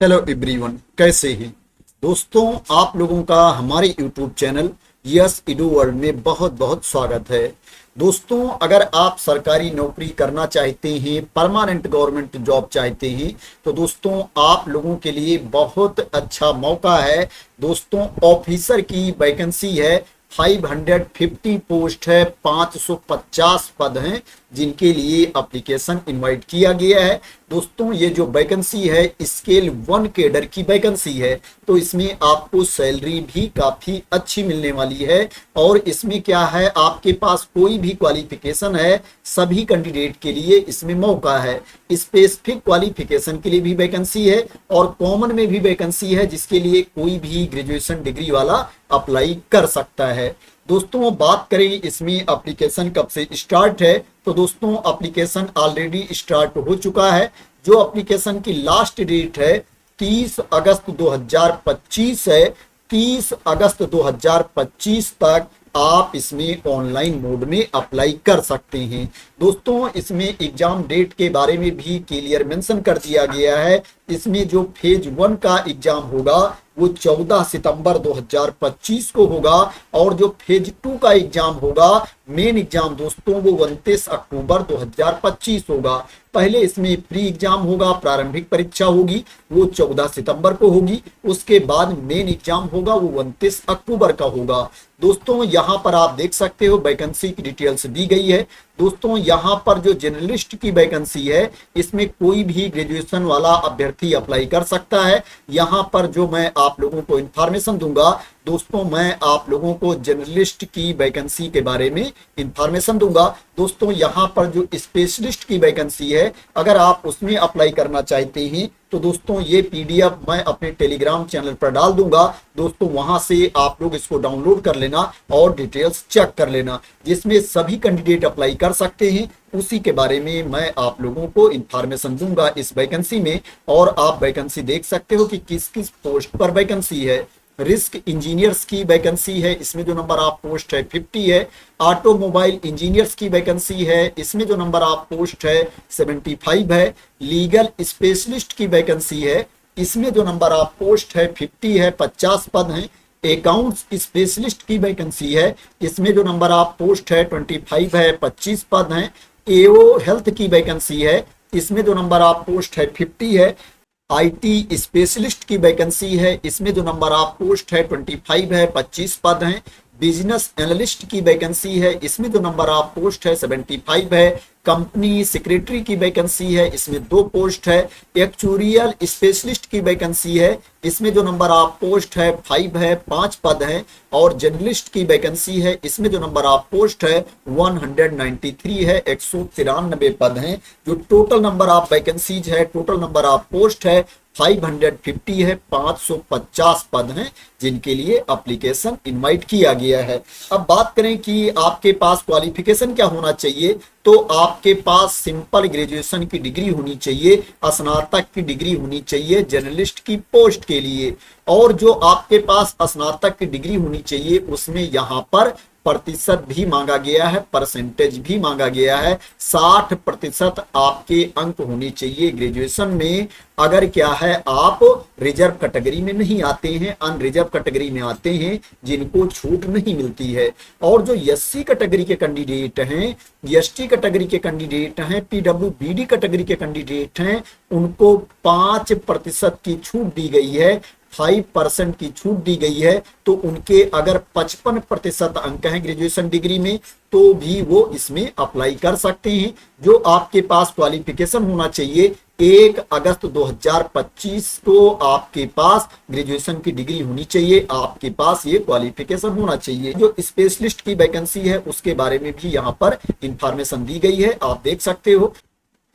Hello everyone, कैसे हैं दोस्तों। आप लोगों का हमारे यूट्यूब चैनल यस इडू वर्ल्ड में बहुत बहुत स्वागत है। दोस्तों, अगर आप सरकारी नौकरी करना चाहते हैं, परमानेंट गवर्नमेंट जॉब चाहते हैं, तो दोस्तों आप लोगों के लिए बहुत अच्छा मौका है। दोस्तों, ऑफिसर की वैकेंसी है, 550 पोस्ट है, 550 पद हैं जिनके लिए एप्लीकेशन इनवाइट किया गया है। दोस्तों, ये जो वैकेंसी है स्केल 1 कैडर की वैकेंसी है, तो इसमें आपको सैलरी भी काफी अच्छी मिलने वाली है। और इसमें क्या है, आपके पास कोई भी क्वालिफिकेशन है, सभी कैंडिडेट के लिए इसमें मौका है। स्पेसिफिक क्वालिफिकेशन के लिए भी वैकेंसी है और कॉमन में भी वैकेंसी है, जिसके लिए कोई भी ग्रेजुएशन डिग्री वाला अप्लाई कर सकता है। दोस्तों, बात करें इसमें एप्लीकेशन कब से स्टार्ट है, तो दोस्तों एप्लीकेशन ऑलरेडी स्टार्ट हो चुका है। जो एप्लीकेशन की लास्ट डेट है 30 अगस्त 2025 है। 30 अगस्त 2025 तक आप इसमें ऑनलाइन मोड में अप्लाई कर सकते हैं। दोस्तों, इसमें एग्जाम डेट के बारे में भी क्लियर मेंशन कर दिया गया है। इसमें जो फेज 1 का एग्जाम होगा वो 14 सितंबर 2025 को होगा और जो फेज 2 का एग्जाम होगा, मेन एग्जाम दोस्तों, वो 29 अक्टूबर 2025 होगा। पहले इसमें प्री एग्जाम होगा, प्रारंभिक परीक्षा होगी, वो 14 सितंबर को होगी। उसके बाद मेन एग्जाम होगा, वो 29 अक्टूबर का होगा। दोस्तों, यहाँ पर आप देख सकते हो वैकेंसी की डिटेल्स दी गई है। दोस्तों, यहाँ पर जो जर्नलिस्ट की वैकेंसी है, इसमें कोई भी ग्रेजुएशन वाला अभ्यर्थी अप्लाई कर सकता है। यहाँ पर जो मैं आप लोगों को इंफॉर्मेशन दूंगा, दोस्तों मैं आप लोगों को जर्नलिस्ट की वैकेंसी के बारे में इंफॉर्मेशन दूंगा। दोस्तों, यहाँ पर जो स्पेशलिस्ट की वैकेंसी है, अगर आप उसमें अप्लाई करना चाहते हैं तो दोस्तों ये पीडीएफ मैं अपने टेलीग्राम चैनल पर डाल दूंगा। दोस्तों, वहां से आप लोग इसको डाउनलोड कर लेना और डिटेल्स चेक कर लेना, जिसमें सभी कैंडिडेट अप्लाई कर सकते हैं। उसी के बारे में मैं आप लोगों को इंफॉर्मेशन दूंगा इस वैकेंसी में। और आप वैकेंसी देख सकते हो कि किस किस पोस्ट पर वैकेंसी है। रिस्क इंजीनियर्स की वैकेंसी है, इसमें जो नंबर ऑफ पोस्ट है 50 है। ऑटोमोबाइल इंजीनियर्स की वैकेंसी है, इसमें जो नंबर ऑफ पोस्ट है 75 है। लीगल स्पेशलिस्ट की वैकेंसी है, इसमें जो नंबर ऑफ पोस्ट है 50 है, 50 पद हैं। अकाउंट्स स्पेशलिस्ट की वैकेंसी है, इसमें जो नंबर ऑफ पोस्ट है 25 है, 25 पद हैं। एओ हेल्थ की वैकेंसी है, इसमें जो नंबर ऑफ पोस्ट है 50 है। आईटी स्पेशलिस्ट की वैकेंसी है, इसमें जो नंबर ऑफ पोस्ट है 25 है, 25 पद हैं। बिजनेस एनालिस्ट की वैकेंसी है, इसमें जो नंबर ऑफ पोस्ट है 75 है। कंपनी सेक्रेटरी की वैकेंसी है, इसमें 2 पोस्ट है। एक्चुरियल स्पेशलिस्ट की वैकेंसी है, इसमें जो नंबर ऑफ पोस्ट है 5 है, 5 पद हैं। और जर्नलिस्ट की वैकेंसी है, इसमें जो नंबर ऑफ पोस्ट है 193 है, 193 पद हैं। जो टोटल नंबर ऑफ वैकेंसीज है, टोटल नंबर ऑफ पोस्ट है 550 है, 550 पद हैं जिनके लिए एप्लीकेशन इनवाइट किया गया है। अब बात करें कि आपके पास क्वालिफिकेशन क्या होना चाहिए, तो आपके पास सिंपल ग्रेजुएशन की डिग्री होनी चाहिए, स्नातक की डिग्री होनी चाहिए जर्नलिस्ट की पोस्ट के लिए। और जो आपके पास स्नातक की डिग्री होनी चाहिए, उसमें यहाँ पर प्रतिशत भी मांगा गया है, परसेंटेज भी मांगा गया है। 60% आपके अंक होने चाहिए ग्रेजुएशन में। अगर क्या है, आप रिजर्व कैटेगरी में नहीं आते हैं, अनरिजर्व कैटेगरी में आते हैं, जिनको छूट नहीं मिलती है। और जो एससी कैटेगरी के कैंडिडेट हैं, एसटी कैटेगरी के कैंडिडेट हैं, पीडब्ल्यूबीडी कैटेगरी के कैंडिडेट हैं, उनको 5% की छूट दी गई है, 5% की छूट दी गई है। तो उनके अगर 55% अंक हैं ग्रेजुएशन डिग्री में, तो भी वो इसमें अप्लाई कर सकते हैं। जो आपके पास क्वालिफिकेशन होना चाहिए, 1 अगस्त 2025 को आपके पास ग्रेजुएशन की डिग्री होनी चाहिए, आपके पास ये क्वालिफिकेशन होना चाहिए। जो स्पेशलिस्ट की वैकेंसी है, उसके बारे में भी यहाँ पर इंफॉर्मेशन दी गई है, आप देख सकते हो।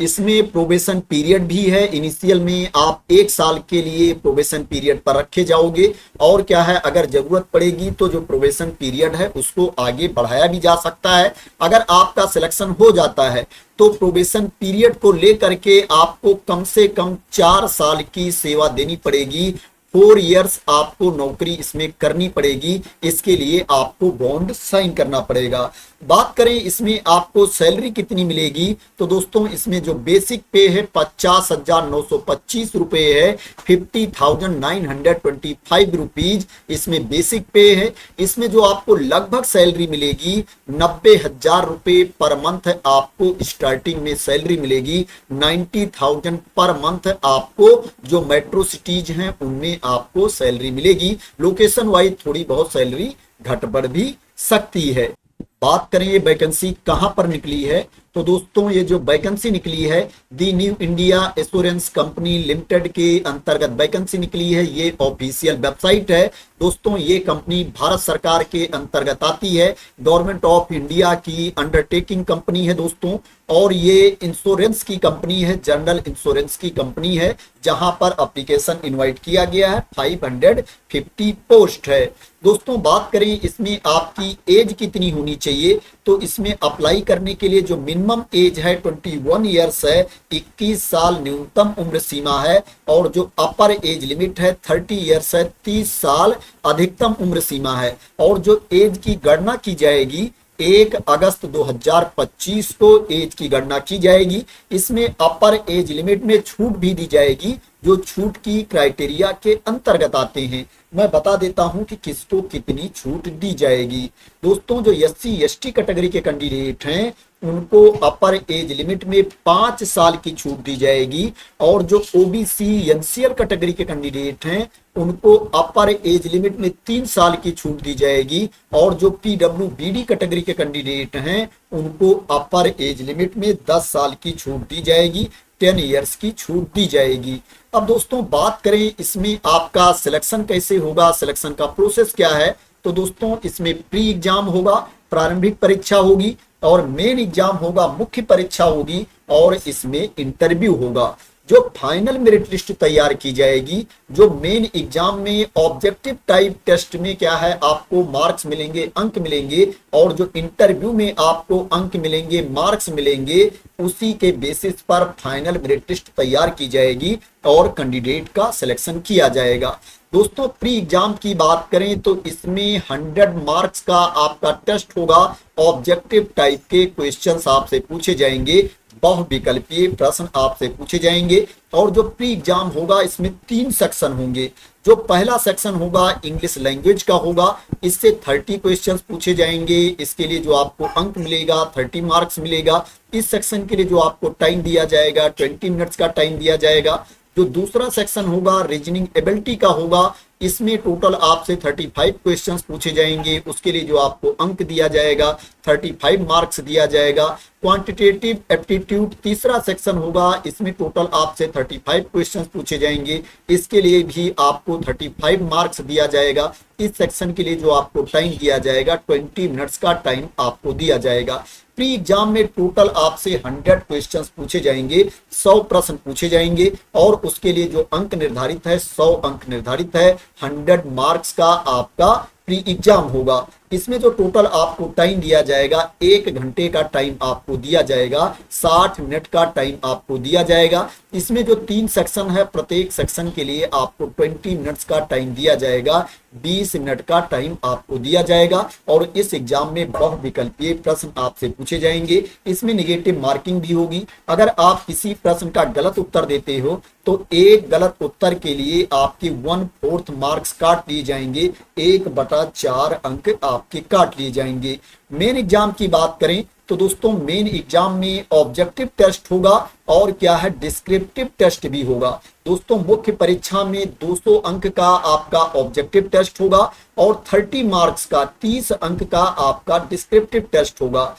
इसमें प्रोबेशन पीरियड भी है। इनिशियल में आप 1 साल के लिए प्रोबेशन पीरियड पर रखे जाओगे। और क्या है, अगर जरूरत पड़ेगी तो जो प्रोबेशन पीरियड है उसको आगे बढ़ाया भी जा सकता है। अगर आपका सिलेक्शन हो जाता है तो प्रोबेशन पीरियड को लेकर के आपको कम से कम 4 साल की सेवा देनी पड़ेगी। 4 इयर्स आपको नौकरी इसमें करनी पड़ेगी। इसके लिए आपको बॉन्ड साइन करना पड़ेगा। बात करें इसमें आपको सैलरी कितनी मिलेगी, तो दोस्तों इसमें जो बेसिक पे है 50,925 रुपए है, 50,925 रुपीज इसमें बेसिक पे है। इसमें जो आपको लगभग सैलरी मिलेगी 90,000 रुपए पर मंथ आपको स्टार्टिंग में सैलरी मिलेगी। 90,000 पर मंथ आपको जो मेट्रो सिटीज हैं उनमें आपको सैलरी मिलेगी। लोकेशन वाइज थोड़ी बहुत सैलरी घट बढ़ भी सकती है। बात करें ये वैकेंसी कहां पर निकली है, तो दोस्तों ये जो वैकेंसी निकली है दी new India assurance company limited के अंतर्गत वैकेंसी निकली है। ये ऑफिशियल वेबसाइट है दोस्तों। ये कंपनी भारत सरकार के अंतर्गत आती है, गवर्नमेंट ऑफ इंडिया की अंडरटेकिंग कंपनी है दोस्तों। और ये इंश्योरेंस की कंपनी है, जनरल इंश्योरेंस की कंपनी है, जहां पर एप्लीकेशन इनवाइट किया गया है। 550 पोस्ट है दोस्तों। बात करें इसमें आपकी एज कितनी होनी चाहिए, तो इसमें अप्लाई करने के लिए जो मिनिमम एज है 21 इयर्स है, 21 साल न्यूनतम उम्र सीमा है। और जो अपर एज लिमिट है 30 इयर्स है, 30 साल अधिकतम उम्र सीमा है। और जो एज की गणना की जाएगी 1 अगस्त 2025 को एज की गणना की जाएगी। इसमें अपर एज लिमिट में छूट भी दी जाएगी, जो छूट की क्राइटेरिया के अंतर्गत आते हैं। मैं बता देता हूं कि किसको कितनी छूट दी जाएगी। दोस्तों जो SC ST कैटेगरी के कैंडिडेट हैं उनको अपर एज लिमिट में 5 साल की छूट दी जाएगी। और जो OBC NCL कैटेगरी के कैंडिडेट हैं उनको अपर एज लिमिट में 3 साल की छूट दी जाएगी। और जो PWBD कैटेगरी के कैंडिडेट हैं उनको अपर एज लिमिट में 10 साल की छूट दी जाएगी, 10 इयर्स की छूट दी जाएगी। अब दोस्तों बात करें इसमें आपका सिलेक्शन कैसे होगा, सिलेक्शन का प्रोसेस क्या है, तो दोस्तों इसमें प्री एग्जाम होगा, प्रारंभिक परीक्षा होगी, और मेन एग्जाम होगा, मुख्य परीक्षा होगी, और इसमें इंटरव्यू होगा। जो फाइनल मेरिट लिस्ट तैयार की जाएगी, जो मेन एग्जाम में ऑब्जेक्टिव टाइप टेस्ट में क्या है आपको मार्क्स मिलेंगे, अंक मिलेंगे, और जो इंटरव्यू में आपको अंक मिलेंगे, मार्क्स मिलेंगे, उसी के बेसिस पर फाइनल मेरिट लिस्ट तैयार की जाएगी और कैंडिडेट का सिलेक्शन किया जाएगा। दोस्तों प्री एग्जाम की बात करें तो इसमें 100 मार्क्स का आपका टेस्ट होगा। ऑब्जेक्टिव टाइप के क्वेश्चंस आपसे पूछे जाएंगे, बहुविकल्पीय प्रश्न आपसे पूछे जाएंगे। और जो प्री एग्जाम होगा इसमें 3 सेक्शन होंगे। जो पहला सेक्शन होगा इंग्लिश लैंग्वेज का होगा, इससे 30 क्वेश्चंस पूछे जाएंगे। इसके लिए जो आपको अंक मिलेगा 30 मार्क्स मिलेगा। इस सेक्शन के लिए जो आपको टाइम दिया जाएगा 20 मिनट्स का टाइम दिया जाएगा। जो दूसरा सेक्शन होगा रीजनिंग एबिलिटी का होगा, इसमें टोटल आपसे 35 क्वेश्चंस पूछे जाएंगे। उसके लिए जो आपको अंक दिया जाएगा 35 मार्क्स दिया जाएगा। क्वांटिटेटिव एप्टीट्यूड तीसरा सेक्शन होगा, इसमें टोटल आपसे 35 क्वेश्चंस पूछे जाएंगे। इसके लिए भी आपको 35 मार्क्स दिया जाएगा। इस सेक्शन के लिए जो आपको टाइम दिया जाएगा 20 मिनट्स का टाइम आपको दिया जाएगा। प्री एग्जाम में टोटल आपसे 100 क्वेश्चंस पूछे जाएंगे, 100 प्रश्न पूछे जाएंगे, और उसके लिए जो अंक निर्धारित है 100 अंक निर्धारित है। 100 मार्क्स का आपका प्री एग्जाम होगा। इसमें जो टोटल आपको टाइम दिया जाएगा 1 घंटे का टाइम आपको दिया जाएगा, 60 मिनट का टाइम आपको दिया जाएगा। इसमें जो 3 सेक्शन है, प्रत्येक सेक्शन के लिए आपको 20 मिनट्स का टाइम दिया जाएगा, 20 मिनट का टाइम आपको दिया जाएगा। और इस एग्जाम में बहुविकल्पीय प्रश्न आपसे पूछे जाएंगे। इसमें नेगेटिव मार्किंग भी होगी। अगर आप किसी प्रश्न का गलत उत्तर देते हो तो एक गलत उत्तर के लिए आपके 1/4 मार्क्स काट लिए जाएंगे, 1/4 अंक आपके काट लिए जाएंगे। मेन एग्जाम की बात करें तो दोस्तों मेन एग्जाम में ऑब्जेक्टिव टेस्ट होगा और क्या है डिस्क्रिप्टिव टेस्ट भी होगा। दोस्तों मुख्य परीक्षा में 200 अंक का आपका ऑब्जेक्टिव टेस्ट होगा और 30 मार्क्स का 30 अंक का आपका डिस्क्रिप्टिव टेस्ट होगा।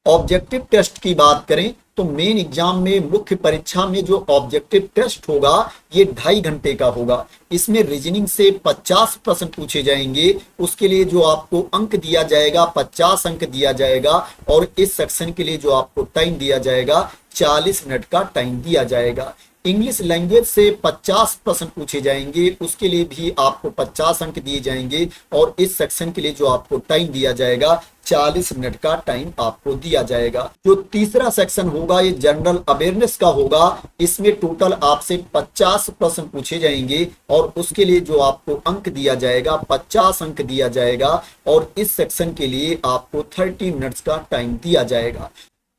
ऑब्जेक्टिव टेस्ट की बात करें तो मेन एग्जाम में मुख्य परीक्षा में जो ऑब्जेक्टिव टेस्ट होगा ये 2.5 घंटे का होगा। इसमें रीजनिंग से 50 प्रश्न पूछे जाएंगे। उसके लिए जो आपको अंक दिया जाएगा 50 अंक दिया जाएगा। और इस सेक्शन के लिए जो आपको टाइम दिया जाएगा 40 मिनट का टाइम दिया जाएगा। इंग्लिश लैंग्वेज से 50 प्रश्न पूछे जाएंगे, उसके लिए भी आपको 50 अंक दिए जाएंगे। और इस सेक्शन के लिए जो आपको टाइम दिया जाएगा 40 मिनट का टाइम आपको दिया जाएगा। जो तीसरा सेक्शन होगा ये जनरल अवेयरनेस का होगा। इसमें टोटल आपसे 50 प्रश्न पूछे जाएंगे और उसके लिए जो आपको अंक दिया जाएगा 50 अंक दिया जाएगा। और इस सेक्शन के लिए आपको 30 मिनट्स का टाइम दिया जाएगा।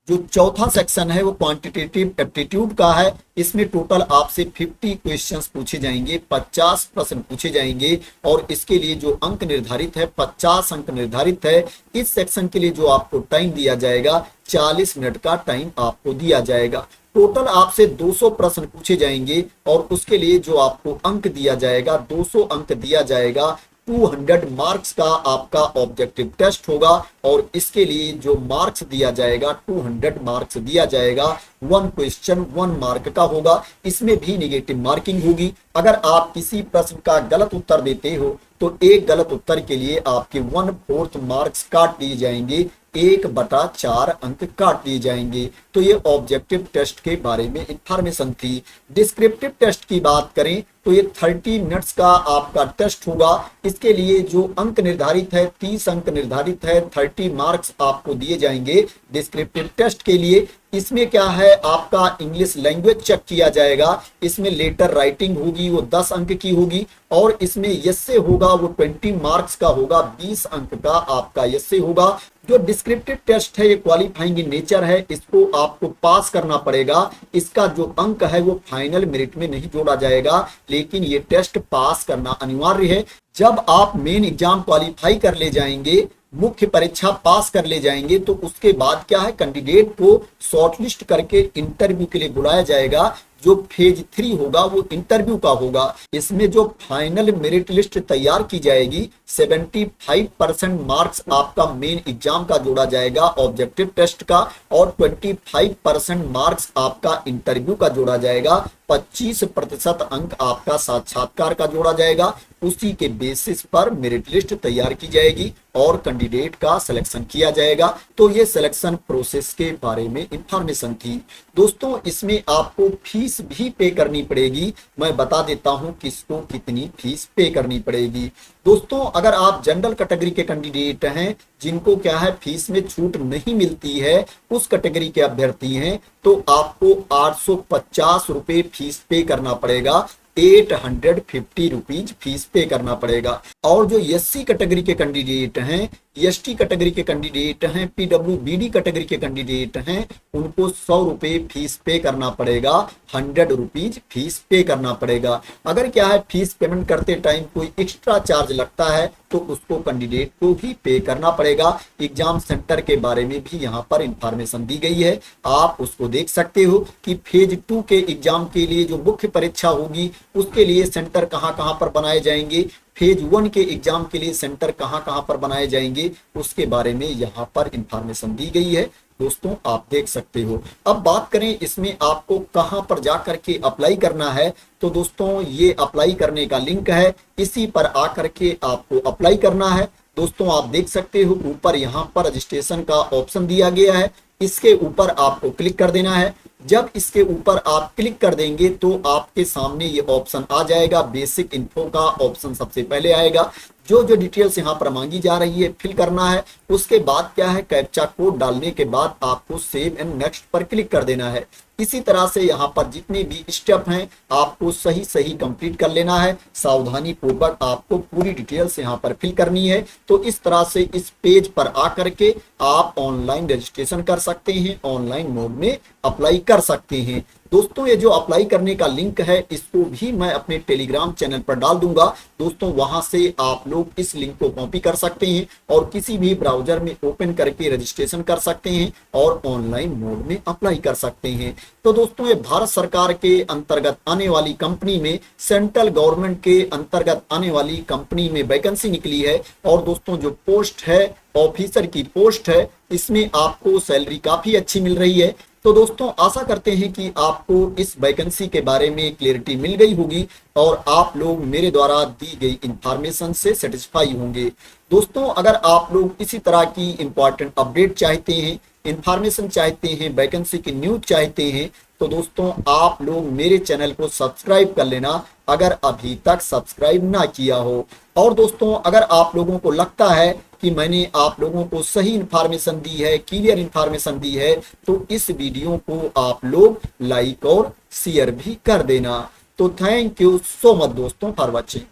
जो चौथा सेक्शन है वो क्वांटिटेटिव एप्टीट्यूड का है। इसमें टोटल आपसे 50 क्वेश्चंस पूछे जाएंगे, 50 प्रश्न पूछे जाएंगे और इसके लिए जो अंक निर्धारित है 50 अंक निर्धारित है। इस सेक्शन के लिए जो आपको टाइम दिया जाएगा 40 मिनट का टाइम आपको दिया जाएगा। टोटल आपसे 200 प्रश्न पूछे जाएंगे और उसके लिए जो आपको अंक दिया जाएगा 200 अंक दिया जाएगा। 200 मार्क्स का आपका ऑब्जेक्टिव टेस्ट होगा और इसके लिए जो मार्क्स दिया जाएगा 200 मार्क्स दिया जाएगा। 1 क्वेश्चन 1 मार्क का होगा। इसमें भी नेगेटिव मार्किंग होगी। अगर आप किसी प्रश्न का गलत उत्तर देते हो तो एक गलत उत्तर के लिए आपके 1/4 मार्क्स काट दिए जाएंगे, 1/4 अंक काट दिए जाएंगे। तो ये ऑब्जेक्टिव टेस्ट के बारे में इंफॉर्मेशन थी। डिस्क्रिप्टिव टेस्ट की बात करें तो ये 30 मिनट्स का आपका टेस्ट होगा। इसके लिए जो अंक निर्धारित है 30 अंक निर्धारित है, 30 मार्क्स आपको दिए जाएंगे डिस्क्रिप्टिव टेस्ट के लिए। इसमें क्या है आपका इंग्लिश लैंग्वेज चेक किया जाएगा। इसमें लेटर राइटिंग होगी वो 10 अंक की होगी और इसमें यस्से होगा वो 20 मार्क्स का होगा, 20 अंक का आपका यस्से होगा। जो डिस्क्रिप्टिव टेस्ट है ये क्वालिफाइंग इन नेचर है, इसको आपको पास करना पड़ेगा। इसका जो अंक है वो फाइनल मेरिट में नहीं जोड़ा जाएगा, लेकिन ये टेस्ट पास करना अनिवार्य है। जब आप मेन एग्जाम क्वालिफाई कर ले जाएंगे, मुख्य परीक्षा पास कर ले जाएंगे, तो उसके बाद क्या है कैंडिडेट को शॉर्टलिस्ट करके इंटरव्यू के लिए बुलाया जाएगा। जो फेज 3 होगा वो इंटरव्यू का होगा। इसमें जो फाइनल मेरिट लिस्ट तैयार की जाएगी 75% मार्क्स आपका मेन एग्जाम का जोड़ा जाएगा ऑब्जेक्टिव टेस्ट का और 25% मार्क्स आपका इंटरव्यू का जोड़ा जाएगा। 25% अंक आपका साक्षात्कार का जोड़ा जाएगा। उसी के बेसिस पर मेरिट लिस्ट तैयार की जाएगी और कैंडिडेट का सिलेक्शन किया जाएगा। तो ये सिलेक्शन प्रोसेस के बारे में इंफॉर्मेशन थी। दोस्तों इसमें आपको फीस भी पे करनी पड़ेगी। मैं बता देता हूं किसको कितनी फीस पे करनी पड़ेगी। दोस्तों अगर आप जनरल कैटेगरी के कैंडिडेट हैं जिनको क्या है फीस में छूट नहीं मिलती है, उस कैटेगरी के अभ्यर्थी हैं, तो आपको 850 रुपए फीस पे करना पड़ेगा। 850 रुपीज फीस पे करना पड़ेगा। और जो एससी कैटेगरी के कैंडिडेट हैं, एसटी कैटेगरी के कैंडिडेट हैं, पीडब्ल्यूबीडी कैटेगरी के कैंडिडेट हैं, उनको 100 रुपए फीस पे करना पड़ेगा। 100 रुपीज फीस पे करना पड़ेगा। अगर क्या है फीस पेमेंट करते टाइम कोई एक्स्ट्रा चार्ज लगता है तो उसको कैंडिडेट को भी पे करना पड़ेगा। एग्जाम सेंटर के बारे में भी यहाँ पर इंफॉर्मेशन दी गई है, आप उसको देख सकते हो कि फेज 2 के एग्जाम के लिए जो मुख्य परीक्षा होगी उसके लिए सेंटर कहाँ पर बनाए जाएंगे, फेज 1 के एग्जाम के लिए सेंटर कहाँ पर बनाए जाएंगे, उसके बारे में यहाँ पर इंफॉर्मेशन दी गई है। दोस्तों आप देख सकते हो। अब बात करें इसमें आपको कहां पर जाकर के अप्लाई करना है, तो दोस्तों ये अप्लाई करने का लिंक है, इसी पर आकर के आपको अप्लाई करना है। दोस्तों आप देख सकते हो ऊपर यहाँ पर रजिस्ट्रेशन का ऑप्शन दिया गया है, इसके ऊपर आपको क्लिक कर देना है। जब इसके ऊपर आप क्लिक कर देंगे तो आपके सामने ये ऑप्शन आ जाएगा, बेसिक इन्फो का ऑप्शन सबसे पहले आएगा। जो डिटेल्स यहाँ पर मांगी जा रही है फिल करना है। उसके बाद क्या है कैप्चा कोड डालने के बाद आपको सेव एंड नेक्स्ट पर क्लिक कर देना है। इसी तरह से यहाँ पर जितने भी स्टेप हैं आपको सही कंप्लीट कर लेना है। सावधानी पूर्वक आपको पूरी डिटेल्स यहाँ पर फिल करनी है। तो इस तरह से इस पेज पर आकर के आप ऑनलाइन रजिस्ट्रेशन कर सकते हैं, ऑनलाइन मोड में अप्लाई कर सकते हैं। दोस्तों ये जो अप्लाई करने का लिंक है इसको भी मैं अपने टेलीग्राम चैनल पर डाल दूंगा। दोस्तों वहां से आप लोग इस लिंक को कॉपी कर सकते हैं और किसी भी ब्राउजर में ओपन करके रजिस्ट्रेशन कर सकते हैं और ऑनलाइन मोड में अप्लाई कर सकते हैं। तो दोस्तों ये भारत सरकार के अंतर्गत आने वाली कंपनी में, सेंट्रल गवर्नमेंट के अंतर्गत आने वाली कंपनी में वैकेंसी निकली है। और दोस्तों जो पोस्ट है ऑफिसर की पोस्ट है, इसमें आपको सैलरी काफी अच्छी मिल रही है। तो दोस्तों आशा करते हैं कि आपको इस वैकेंसी के बारे में क्लियरिटी मिल गई होगी और आप लोग मेरे द्वारा दी गई इंफॉर्मेशन से सेटिस्फाई होंगे। दोस्तों अगर आप लोग इसी तरह की इंपॉर्टेंट अपडेट चाहते हैं इंफॉर्मेशन चाहते हैं, वैकेंसी की न्यूज चाहते हैं, तो दोस्तों आप लोग मेरे चैनल को सब्सक्राइब कर लेना अगर अभी तक सब्सक्राइब ना किया हो। और दोस्तों अगर आप लोगों को लगता है कि मैंने आप लोगों को सही इंफॉर्मेशन दी है, क्लियर इंफॉर्मेशन दी है, तो इस वीडियो को आप लोग लाइक और शेयर भी कर देना। तो थैंक यू सो मच दोस्तों फॉर वॉचिंग।